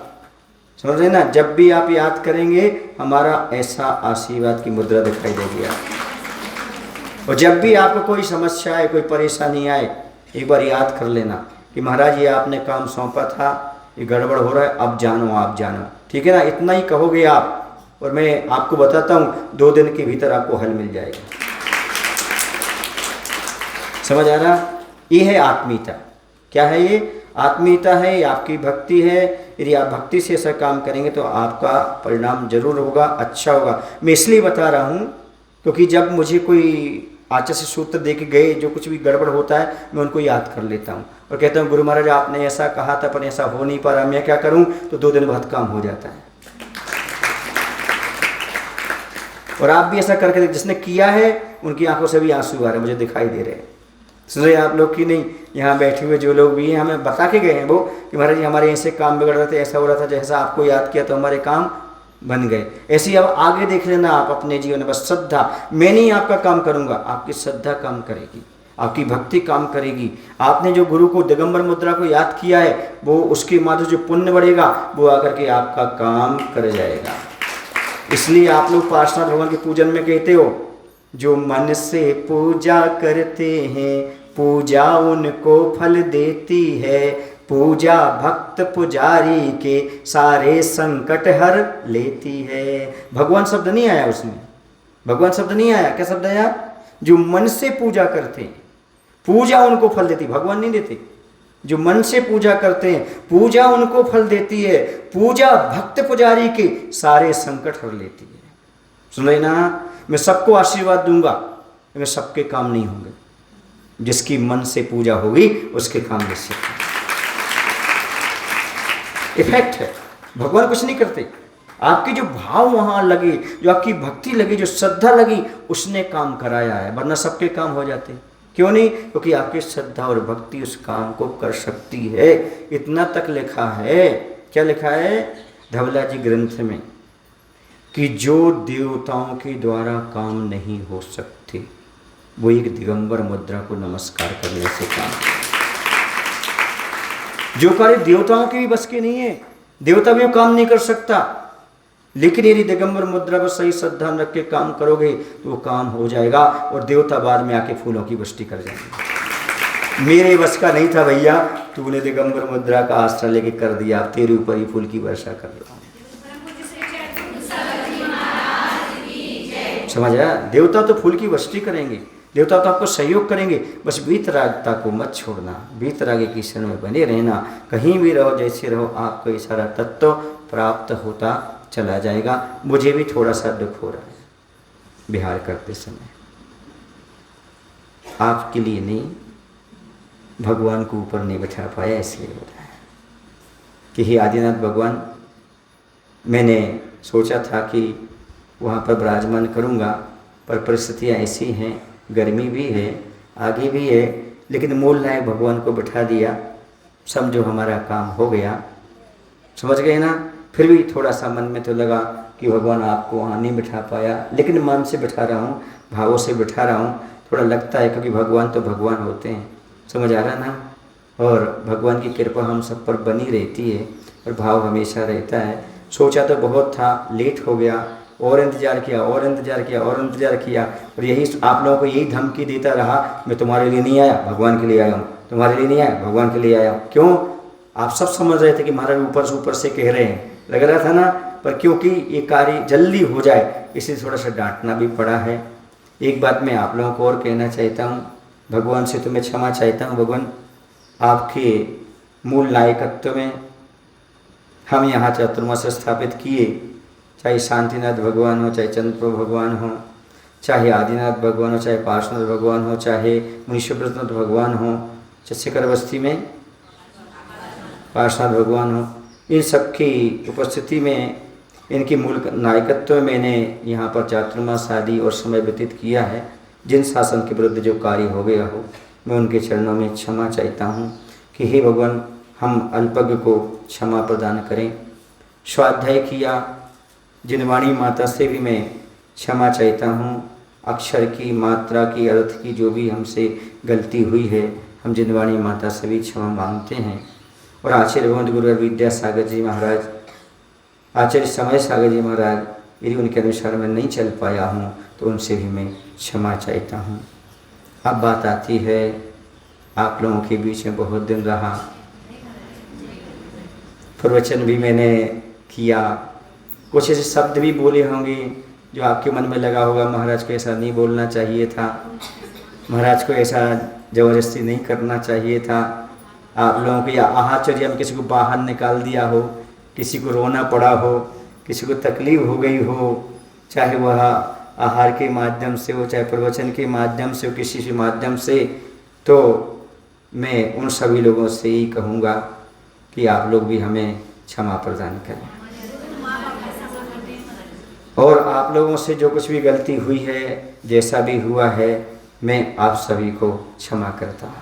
समझ रहे ना? जब भी आप याद करेंगे हमारा ऐसा आशीर्वाद की मुद्रा दिखाई देगी आप। और जब भी आपको कोई समस्या आए, कोई परेशानी आए, एक बार याद कर लेना कि महाराज ये आपने काम सौंपा था, ये गड़बड़ हो रहा है, अब जानो, आप जानो। ठीक है ना? इतना ही कहोगे आप, और मैं आपको बताता हूँ 2 दिन के भीतर आपको हल मिल जाएगा। समझ आ रहा? ये है आत्मीयता। क्या है ये? आत्मीयता है, आपकी भक्ति है। यदि आप भक्ति से ऐसा काम करेंगे तो आपका परिणाम जरूर होगा, अच्छा होगा। मैं इसलिए बता रहा हूँ क्योंकि जब मुझे कोई आचार्य सूत्र दे के गए, जो कुछ भी गड़बड़ होता है मैं उनको याद कर लेता हूँ। और कहता हूँ गुरु महाराज आपने ऐसा कहा था पर ऐसा हो नहीं पा रहा, मैं क्या करूँ, तो 2 दिन बाद काम हो जाता है। और आप भी ऐसा करके जिसने किया है उनकी आंखों से भी आंसू आ रहे हैं, मुझे दिखाई दे रहे हैं। सुन रहे आप लोग की नहीं, यहाँ बैठे हुए जो लोग भी हैं हमें बता के गए हैं वो कि महाराज जी हमारे ऐसे काम बिगड़ रहे थे, ऐसा हो रहा था, जैसा आपको याद किया तो हमारे काम बन गए। ऐसे ही अब आगे देख लेना आप अपने जीवन में, बस श्रद्धा, मैं नहीं आपका काम करूँगा, आपकी श्रद्धा काम करेगी, आपकी भक्ति काम करेगी। आपने जो गुरु को दिगंबर मुद्रा को याद किया है वो उसके माध्यम जो पुण्य बढ़ेगा वो आकर के आपका काम कर जाएगा। इसलिए आप लोग पार्श्वनाथ भगवान के पूजन में कहते हो जो मन से पूजा करते हैं पूजा उनको फल देती है, पूजा भक्त पुजारी के सारे संकट हर लेती है। भगवान शब्द नहीं आया उसमें, भगवान शब्द नहीं आया, क्या शब्द आया, जो मन से पूजा करते हैं पूजा उनको फल देती, भगवान नहीं देते, जो मन से पूजा करते हैं पूजा उनको फल देती है, पूजा भक्त पुजारी के सारे संकट हर लेती है। सुन रहे ना, मैं सबको आशीर्वाद दूंगा लेकिन सबके काम नहीं होंगे, जिसकी मन से पूजा होगी उसके काम निश्चित होंगे। इफेक्ट है, भगवान कुछ नहीं करते, आपके जो भाव वहां लगे, जो आपकी भक्ति लगी, जो श्रद्धा लगी, उसने काम कराया है, वरना सबके काम हो जाते। क्यों नहीं, क्योंकि आपकी श्रद्धा और भक्ति उस काम को कर सकती है। इतना तक लिखा है, क्या लिखा है धवला जी ग्रंथ में, कि जो देवताओं के द्वारा काम नहीं हो सकते वो एक दिगंबर मुद्रा को नमस्कार करने से काम, जो कार्य देवताओं के भी बस के नहीं है, देवता भी वो काम नहीं कर सकता, लेकिन यदि दिगंबर मुद्रा पर सही श्रद्धा रख के काम करोगे तो वो काम हो जाएगा और देवता बाद में आके फूलों की वृष्टि कर जाएंगे। मेरे बस का नहीं था भैया, तूने दिगंबर मुद्रा का आश्रय लेके कर दिया, तेरे ऊपर ही फूल की वर्षा कर रहा हूं। समझ आया, देवता तो फूल की वृष्टि करेंगे, देवता तो आपको सहयोग करेंगे, बस वीतरागता को मत छोड़ना, वीतरागी की शरण में बने रहना, कहीं भी रहो जैसे रहो आपको ये सारा तत्व प्राप्त होता चला जाएगा। मुझे भी थोड़ा सा दुख हो रहा है बिहार करते समय, आपके लिए नहीं, भगवान को ऊपर नहीं बैठा पाया इसलिए हो रहा है कि हे आदिनाथ भगवान, मैंने सोचा था कि वहाँ पर विराजमान करूँगा पर परिस्थितियाँ ऐसी हैं, गर्मी भी है, आगे भी है, लेकिन मूल नायक भगवान को बैठा दिया, समझो हमारा काम हो गया। समझ गए ना। फिर भी थोड़ा सा मन में तो लगा कि भगवान आपको वहाँ नहीं बिठा पाया, लेकिन मन से बिठा रहा हूँ, भावों से बिठा रहा हूँ, थोड़ा लगता है क्योंकि भगवान तो भगवान होते हैं। समझ आ रहा ना। और भगवान की कृपा हम सब पर बनी रहती है और भाव हमेशा रहता है। सोचा तो बहुत था, लेट हो गया, और इंतज़ार किया और इंतज़ार किया और इंतज़ार किया, और यही आप लोगों को यही धमकी देता रहा, मैं तुम्हारे लिए नहीं आया, भगवान के लिए आया हूँ, तुम्हारे लिए नहीं आया, भगवान के लिए आया हूँ। क्यों? आप सब समझ रहे थे कि महाराज ऊपर से कह रहे हैं, लग रहा था ना, पर क्योंकि ये कार्य जल्दी हो जाए इसलिए थोड़ा सा डांटना भी पड़ा है। एक बात मैं आप लोगों को और कहना चाहता हूँ, भगवान से तो मैं क्षमा चाहता हूँ। भगवान आपके मूल नायकत्व में हम यहाँ चतुर्मास स्थापित किए, चाहे शांतिनाथ भगवान हो, चाहे चंद्रप्रभु भगवान हो, चाहे आदिनाथ भगवान हो, चाहे पार्श्वनाथ भगवान हो, चाहे मुनीश्वरनाथ भगवान हो, चाहे शिखर बस्ती में पार्श्वनाथ भगवान हो, इन सब की उपस्थिति में, इनकी मूल नायकत्व में मैंने यहाँ पर चातुर्मास आदि और समय व्यतीत किया है। जिन शासन के विरुद्ध जो कार्य हो गया हो, मैं उनके चरणों में क्षमा चाहता हूँ कि हे भगवान, हम अल्पज्ञ को क्षमा प्रदान करें। स्वाध्याय किया जिनवाणी माता से भी मैं क्षमा चाहता हूँ। अक्षर की, मात्रा की, अर्थ की जो भी हमसे गलती हुई है, हम जिनवाणी माता से भी क्षमा मांगते हैं। और आचार्य भगवंत गुरु विद्या सागर जी महाराज, आचार्य समय सागर जी महाराज, यदि उनके अनुसार मैं नहीं चल पाया हूँ तो उनसे भी मैं क्षमा चाहता हूँ। अब बात आती है, आप लोगों के बीच में बहुत दिन रहा, प्रवचन भी मैंने किया, कुछ ऐसे शब्द भी बोले होंगे जो आपके मन में लगा होगा महाराज को ऐसा नहीं बोलना चाहिए था, महाराज को ऐसा ज़बरदस्ती नहीं करना चाहिए था। आप लोगों को या आहाचर्य में किसी को बाहर निकाल दिया हो, किसी को रोना पड़ा हो, किसी को तकलीफ हो गई हो, चाहे वह आहार के माध्यम से हो, चाहे प्रवचन के माध्यम से हो, किसी भी माध्यम से, तो मैं उन सभी लोगों से ही कहूँगा कि आप लोग भी हमें क्षमा प्रदान करें। और आप लोगों से जो कुछ भी गलती हुई है, जैसा भी हुआ है, मैं आप सभी को क्षमा करता हूँ।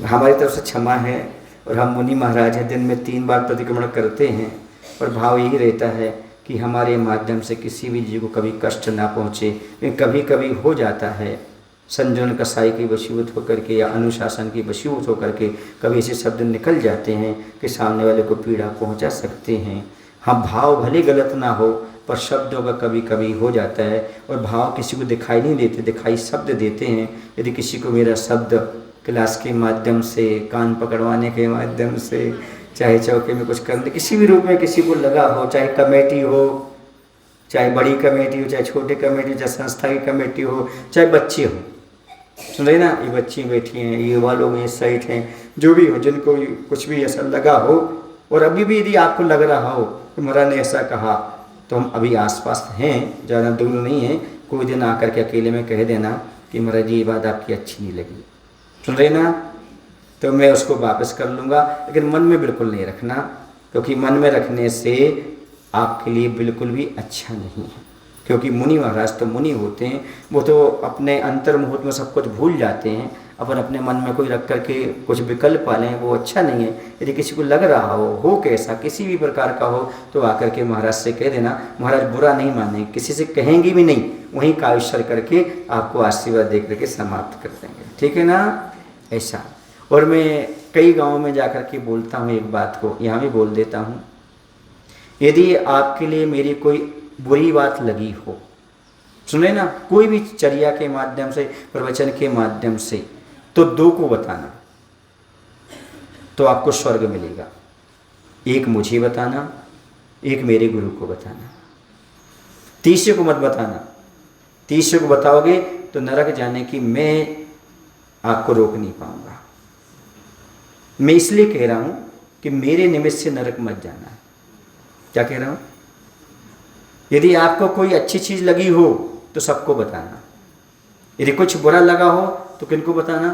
हमारी तरफ से क्षमा है। और हम मुनि महाराज हैं, दिन में 3 बार प्रतिक्रमण करते हैं, और भाव यही रहता है कि हमारे माध्यम से किसी भी जीव को कभी कष्ट ना पहुँचे। लेकिन कभी कभी हो जाता है, संजन कसाई की वशीभूत होकर के या अनुशासन की वशीभूत होकर के कभी ऐसे शब्द निकल जाते हैं कि सामने वाले को पीड़ा पहुंचा सकते हैं। हाँ, भाव भले गलत ना हो, पर शब्दों का कभी कभी हो जाता है। और भाव किसी को दिखाई नहीं देते, दिखाई शब्द देते हैं। यदि किसी को मेरा शब्द क्लास के माध्यम से, कान पकड़वाने के माध्यम से, चाहे चौके में कुछ करने, किसी भी रूप में किसी को लगा हो, चाहे कमेटी हो, चाहे बड़ी कमेटी हो, चाहे छोटी कमेटी, चाहे संस्था की कमेटी हो, चाहे बच्चे हो, सुन रहे ना, ये बच्ची बैठी हैं, ये युवा लोग, ये साइट हैं, जो भी हो, जिनको कुछ भी ऐसा लगा हो, और अभी भी यदि आपको लग रहा हो कि महाराज ने ऐसा कहा, तो हम अभी आसपास हैं, ज़्यादा दूर नहीं है, कोई दिन आकर के अकेले में कह देना कि महाराज ये बात आपकी अच्छी नहीं लगी, सुन रहे ना, तो मैं उसको वापस कर लूँगा। लेकिन मन में बिल्कुल नहीं रखना, क्योंकि मन में रखने से आपके लिए बिल्कुल भी अच्छा नहीं है। क्योंकि मुनि महाराज तो मुनि होते हैं, वो तो अपने अंतर मुहूर्त में सब कुछ भूल जाते हैं। अपन अपने मन में कोई रख करके कुछ विकल्प पालें, वो अच्छा नहीं है। यदि किसी को लग रहा हो कैसा, किसी भी प्रकार का हो, तो आकर के महाराज से कह देना, महाराज बुरा नहीं मानेंगे, किसी से कहेंगे भी नहीं, वहीं कायुष्य करके आपको आशीर्वाद दे करके समाप्त कर देंगे, ठीक है ना, ऐसा। और मैं कई गाँव में जा कर के बोलता हूँ एक बात को, यहाँ भी बोल देता हूँ, यदि आपके लिए मेरी कोई बुरी बात लगी हो, सुने ना, कोई भी चर्या के माध्यम से, प्रवचन के माध्यम से, तो 2 को बताना, तो आपको स्वर्ग मिलेगा। एक मुझे बताना, एक मेरे गुरु को बताना। तीसरे को मत बताना। तीसरे को बताओगे तो नरक जाने की मैं आपको रोक नहीं पाऊंगा। मैं इसलिए कह रहा हूं कि मेरे निमित्त से नरक मत जाना। क्या कह रहा हूं? यदि आपको कोई अच्छी चीज़ लगी हो तो सबको बताना, यदि कुछ बुरा लगा हो तो किनको बताना?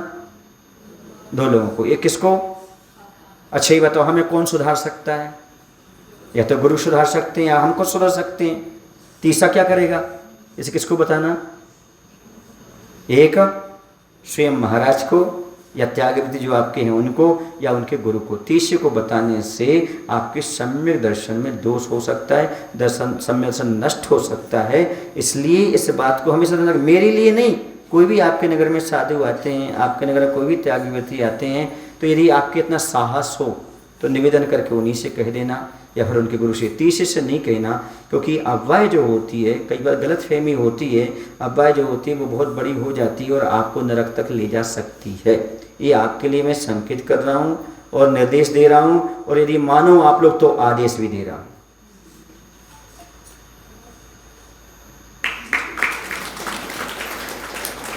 2 लोगों को। एक किसको? अच्छा ही बताओ, हमें कौन सुधार सकता है? या तो गुरु सुधार सकते हैं या हम खुद सुधार सकते हैं। तीसरा क्या करेगा? इसे किसको बताना? एक स्वयं महाराज को, या त्यागविधि जो आपके हैं उनको, या उनके गुरु को। तीसरे को बताने से आपके सम्यक दर्शन में दोष हो सकता है, दर्शन सम्यक दर्शन नष्ट हो सकता है। इसलिए इस बात को हमेशा मेरे लिए नहीं, कोई भी आपके नगर में साधु आते हैं, आपके नगर में कोई भी त्यागविधि आते हैं, तो यदि आपके इतना साहस हो तो निवेदन करके उन्हीं से कह देना, या फिर उनके गुरु से। तीसरे से नहीं कहना, क्योंकि अफवाह जो होती है, कई बार गलतफहमी होती है, अफवाह जो होती है वो बहुत बड़ी हो जाती है और आपको नरक तक ले जा सकती है। ये आपके लिए मैं संकेत कर रहा हूँ और निर्देश दे रहा हूँ, और यदि मानो आप लोग तो आदेश भी दे रहा हूँ।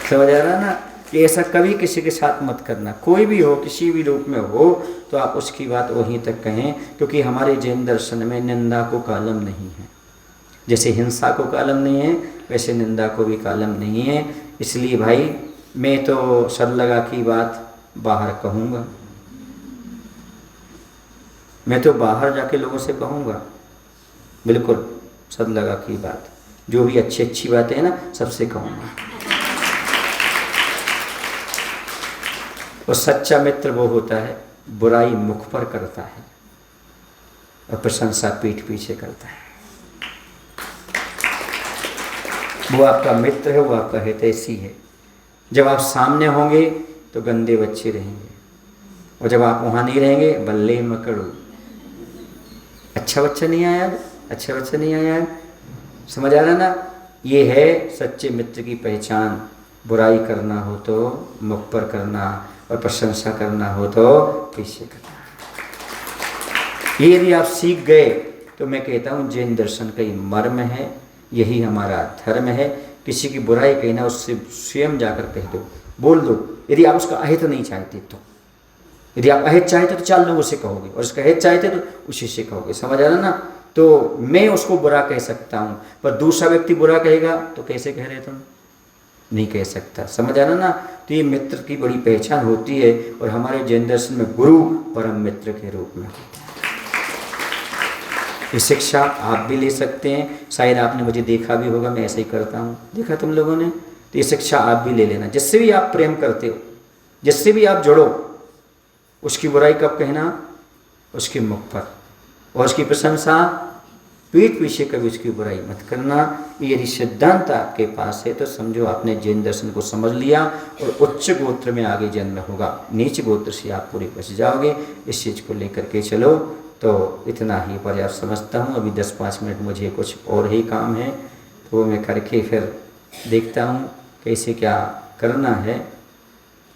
समझ आ रहा ना कि ऐसा कभी किसी के साथ मत करना। कोई भी हो, किसी भी रूप में हो, तो आप उसकी बात वहीं तक कहें, क्योंकि हमारे जैन दर्शन में निंदा को कालम नहीं है। जैसे हिंसा को कालम नहीं है, वैसे निंदा को भी कालम नहीं है। इसलिए भाई मैं तो सदलगा की बात बाहर कहूँगा, मैं तो बाहर जाके लोगों से कहूँगा, बिल्कुल सदलगा की बात, जो भी अच्छी अच्छी बातें हैं ना, सबसे कहूँगा। और सच्चा मित्र वो होता है बुराई मुख पर करता है और प्रशंसा पीठ पीछे करता है। वो आपका मित्र है, वो आपका हितैषी है। जब आप सामने होंगे तो गंदे बच्चे रहेंगे, और जब आप वहाँ नहीं रहेंगे बल्ले मकड़ू। अच्छा बच्चा नहीं आया, अच्छा बच्चा नहीं आया, समझ आ रहा ना? ये है सच्चे मित्र की पहचान। बुराई करना हो तो मुख पर करना, और प्रशंसा करना हो तो पीछे करना। ये यदि आप सीख गए तो मैं कहता हूँ जैन दर्शन का ये मर्म है, यही हमारा धर्म है। किसी की बुराई कहना, उससे स्वयं जाकर कह दो, बोल दो। यदि आप उसका अहित नहीं चाहते तो, यदि आप अहित चाहते तो 4 लोगों से कहोगे, और उसका अहित चाहते तो उसी से कहोगे। समझ आ रहा ना? तो मैं उसको बुरा कह सकता हूँ, पर दूसरा व्यक्ति बुरा कहेगा तो कैसे कह रहे तुम? नहीं कह सकता। समझ आना ना? तो ये मित्र की बड़ी पहचान होती है और हमारे जैन दर्शन में गुरु परम मित्र के रूप में होता है। ये शिक्षा आप भी ले सकते हैं। शायद आपने मुझे देखा भी होगा, मैं ऐसे ही करता हूँ, देखा तुम लोगों ने। तो ये शिक्षा आप भी ले लेना। जिससे भी आप प्रेम करते हो, जिससे भी आप जुड़ो, उसकी बुराई कब कहना? उसके मुख पर। और उसकी प्रशंसा पीठ पीछे कभी उसकी बुराई मत करना। यदि सिद्धांत आपके पास है तो समझो आपने जैन दर्शन को समझ लिया और उच्च गोत्र में आगे जन्म होगा, नीच गोत्र से आप पूरे बच जाओगे। इस चीज़ को लेकर के चलो। तो इतना ही पर्याप्त समझता हूँ। अभी 10-5 मिनट मुझे कुछ और ही काम है, तो वो मैं करके फिर देखता हूँ कैसे क्या करना है।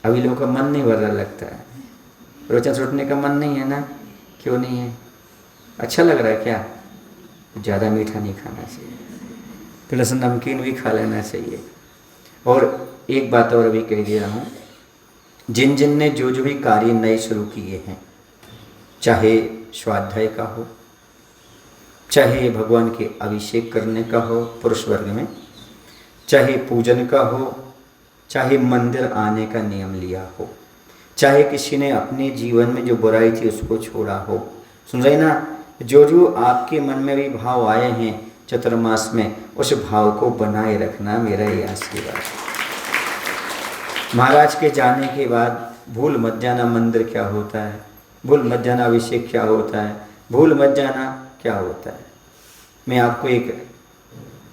अभी लोगों का मन नहीं भर रहा लगता है, प्रवचन सुनने का मन नहीं है ना? क्यों नहीं है? अच्छा लग रहा है क्या? ज़्यादा मीठा नहीं खाना चाहिए, थोड़ा सा नमकीन भी खा लेना चाहिए। और एक बात और अभी कह दे रहा हूँ, जिन जिन ने जो जो भी कार्य नए शुरू किए हैं, चाहे स्वाध्याय का हो, चाहे भगवान के अभिषेक करने का हो पुरुष वर्ग में, चाहे पूजन का हो, चाहे मंदिर आने का नियम लिया हो, चाहे किसी ने अपने जीवन में जो बुराई थी उसको छोड़ा हो, सुन रहे ना? जो जो आपके मन में भी भाव आए हैं चतुर्मास में, उस भाव को बनाए रखना, मेरा ये आशीर्वाद है। महाराज के जाने के बाद भूल मत जाना मंदिर क्या होता है, भूल मत जाना अभिषेक क्या होता है, भूल मत जाना क्या होता है। मैं आपको एक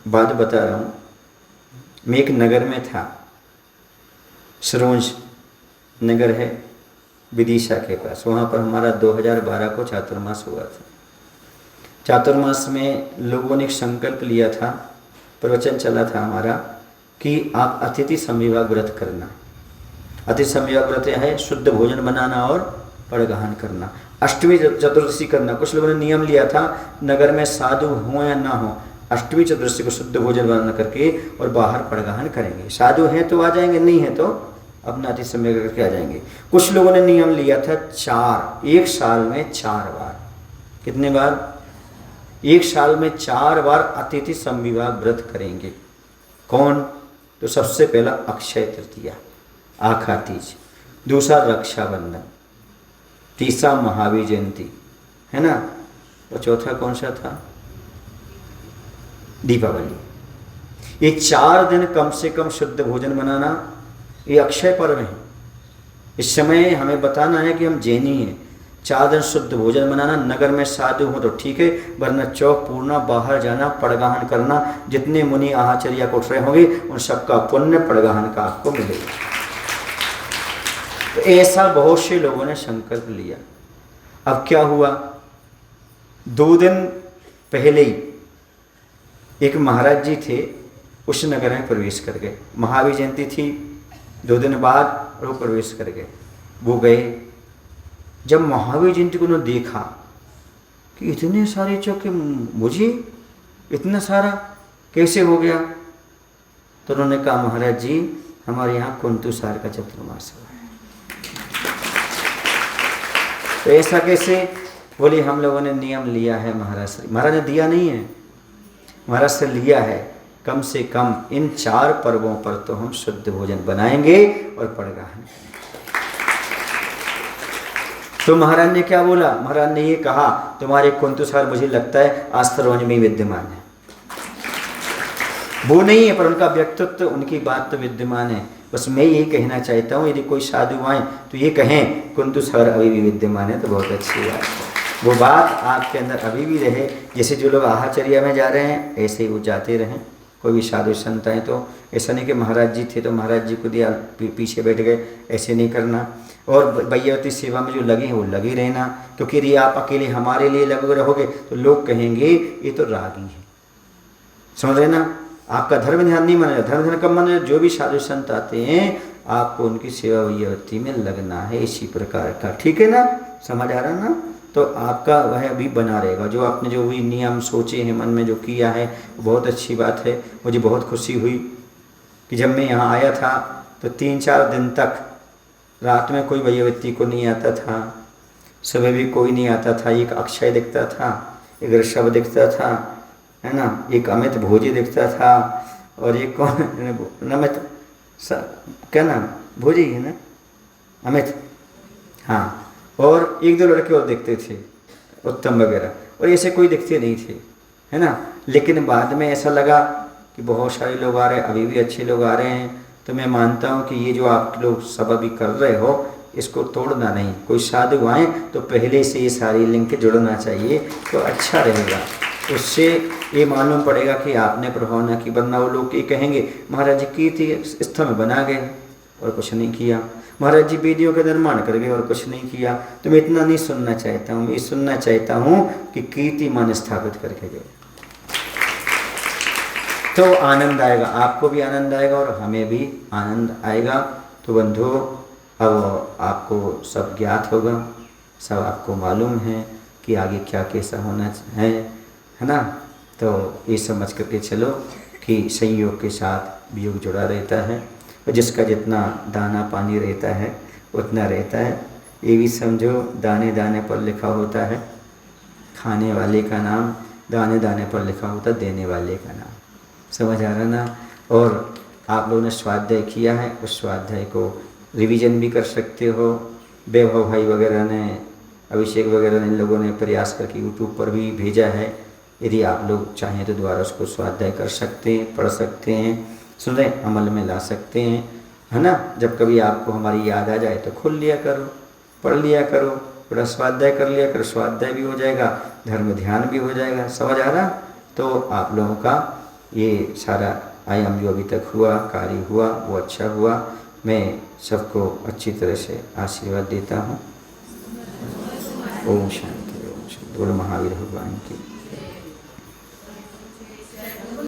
बात बता रहा हूँ। मैं एक नगर में था, सरोज नगर है विदिशा के पास। वहाँ पर हमारा 2012 को चातुर्मास हुआ था। चातुर्मास में लोगों ने एक संकल्प लिया था, प्रवचन चला था हमारा कि आप अतिथि संविभाग व्रत करना। अतिथि संविभाग व्रत है शुद्ध भोजन बनाना और पड़गहन करना, अष्टमी चतुर्दशी करना। कुछ लोगों ने नियम लिया था, नगर में साधु हो या ना हो, अष्टमी चतुर्दशी को शुद्ध भोजन बना करके और बाहर पड़गहन करेंगे। साधु हैं तो आ जाएंगे, नहीं है तो अपना अतिथि संविभाग करके आ जाएंगे। कुछ लोगों ने नियम लिया था 4, एक साल में 4 बार। कितने बार? एक साल में 4 बार अतिथि संविभाग व्रत करेंगे। कौन? तो सबसे पहला अक्षय तृतीया, आखा तीज, दूसरा रक्षाबंधन, तीसरा महावीर जयंती, है ना? और चौथा कौन सा था? दीपावली। ये 4 दिन कम से कम शुद्ध भोजन बनाना, ये अक्षय पर्व है। इस समय हमें बताना है कि हम जैनी हैं। 4 दिन शुद्ध भोजन बनाना, नगर में साधु हो तो ठीक है, वरना चौक पूर्णा बाहर जाना, पड़गहन करना। जितने मुनि आहाचर्या को उठ रहे होंगे उन सबका पुण्य पड़गहन का आपको मिलेगा। तो ऐसा बहुत से लोगों ने संकल्प लिया। अब क्या हुआ, 2 दिन पहले ही एक महाराज जी थे, उस नगर में प्रवेश कर गए। महावीर जयंती थी 2 दिन बाद, वो प्रवेश कर गए। वो गए, जब महावीर जयंती को उन्होंने देखा कि इतने सारे चौके, मुझे इतना सारा कैसे हो गया, तो उन्होंने कहा महाराज जी हमारे यहाँ कुंतुसार का चतुर्मास हुआ है। तो ऐसा कैसे? बोले हम लोगों ने नियम लिया है महाराज से। महाराज ने दिया नहीं है, महाराज से लिया है, कम से कम इन 4 पर्वों पर तो हम शुद्ध भोजन बनाएंगे और पड़गहन। तो महाराज ने क्या बोला? महाराज ने ये कहा तुम्हारे कुंतुसार मुझे लगता है आश्रम में विद्यमान है। वो नहीं है पर उनका व्यक्तित्व, उनकी बात तो विद्यमान है। बस मैं ये कहना चाहता हूँ, यदि कोई साधु आए तो ये कहें कुंतुसार अभी भी विद्यमान है, तो बहुत अच्छी बात है। वो बात आपके अंदर अभी भी रहे। जैसे जो लोग आहाचर्या में जा रहे हैं ऐसे ही वो जाते रहें। कोई भी साधु संत हैं तो ऐसा नहीं कि महाराज जी थे तो महाराज जी को दिया पीछे बैठ गए, ऐसे नहीं करना। और वैयावती सेवा में जो लगे हैं वो लगे रहना, क्योंकि यदि आप अकेले हमारे लिए लगे रहोगे तो लोग कहेंगे ये तो रागी है। समझ रहे ना? आपका धर्म ध्यान नहीं माना, धर्म ध्यान कब माना? जो भी साधु संत आते हैं आपको उनकी सेवा वैयावती में लगना है, इसी प्रकार का। ठीक है ना? समझ आ रहा ना? तो आपका वह भी बना रहेगा। जो आपने जो भी नियम सोचे हैं, मन में जो किया है, बहुत अच्छी बात है। मुझे बहुत खुशी हुई कि जब मैं यहाँ आया था तो 3-4 दिन तक रात में कोई वैयावती को नहीं आता था, सुबह भी कोई नहीं आता था। एक अक्षय दिखता था, एक ऋषभ दिखता था, है ना, एक अमित भोजी दिखता था, और एक कौन नमित क्या नाम, भोजी है ना, अमित, हाँ, और एक दो लड़के और दिखते थे, उत्तम वगैरह, और ऐसे कोई दिखते नहीं थे, है ना। लेकिन बाद में ऐसा लगा कि बहुत सारे लोग आ रहे हैं, अभी भी अच्छे लोग आ रहे हैं, तो मैं मानता हूँ कि ये जो आप लोग सब अभी कर रहे हो इसको तोड़ना नहीं। कोई साधु आए तो पहले से ये सारी लिंक जुड़ना चाहिए, तो अच्छा रहेगा। उससे ये मालूम पड़ेगा कि आपने प्रभाव न की, वरना वो लोग ये कहेंगे महाराज जी कीर्ति स्थल में बना गए और कुछ नहीं किया, महाराज जी वेदियों का निर्माण कर गए और कुछ नहीं किया। तो मैं इतना नहीं सुनना चाहता हूँ, मैं सुनना चाहता हूँ कि कीर्तिमान स्थापित करके गए, तो आनंद आएगा, आपको भी आनंद आएगा और हमें भी आनंद आएगा। तो बंधुओं, अब आपको सब ज्ञात होगा, सब आपको मालूम है कि आगे क्या कैसा होना है ना। तो ये समझ करके चलो कि संयोग के साथ वियोग जुड़ा रहता है, और जिसका जितना दाना पानी रहता है उतना रहता है। ये भी समझो दाने दाने पर लिखा होता है, खाने वाले का नाम, दाने दाने पर लिखा होता है देने वाले का नाम। समझ आ रहा ना। और आप लोगों ने स्वाध्याय किया है, उस स्वाध्याय को रिवीजन भी कर सकते हो। वैभव भाई वगैरह ने, अभिषेक वगैरह ने, इन लोगों ने प्रयास करके यूट्यूब पर भी भेजा है। यदि आप लोग चाहें तो दोबारा उसको स्वाध्याय कर सकते हैं, पढ़ सकते हैं, सुने, अमल में ला सकते हैं, है ना। जब कभी आपको हमारी याद आ जाए तो खोल लिया करो, पढ़ लिया करो, थोड़ा स्वाध्याय कर लिया करो, स्वाध्याय भी हो जाएगा, धर्म ध्यान भी हो जाएगा। समझ आ रहा। तो आप लोगों का ये सारा आयाम जो अभी तक हुआ, कार्य हुआ, वो अच्छा हुआ। मैं सबको अच्छी तरह से आशीर्वाद देता हूँ। ओम शांति, ओम शांति। बोलो महावीर भगवान की।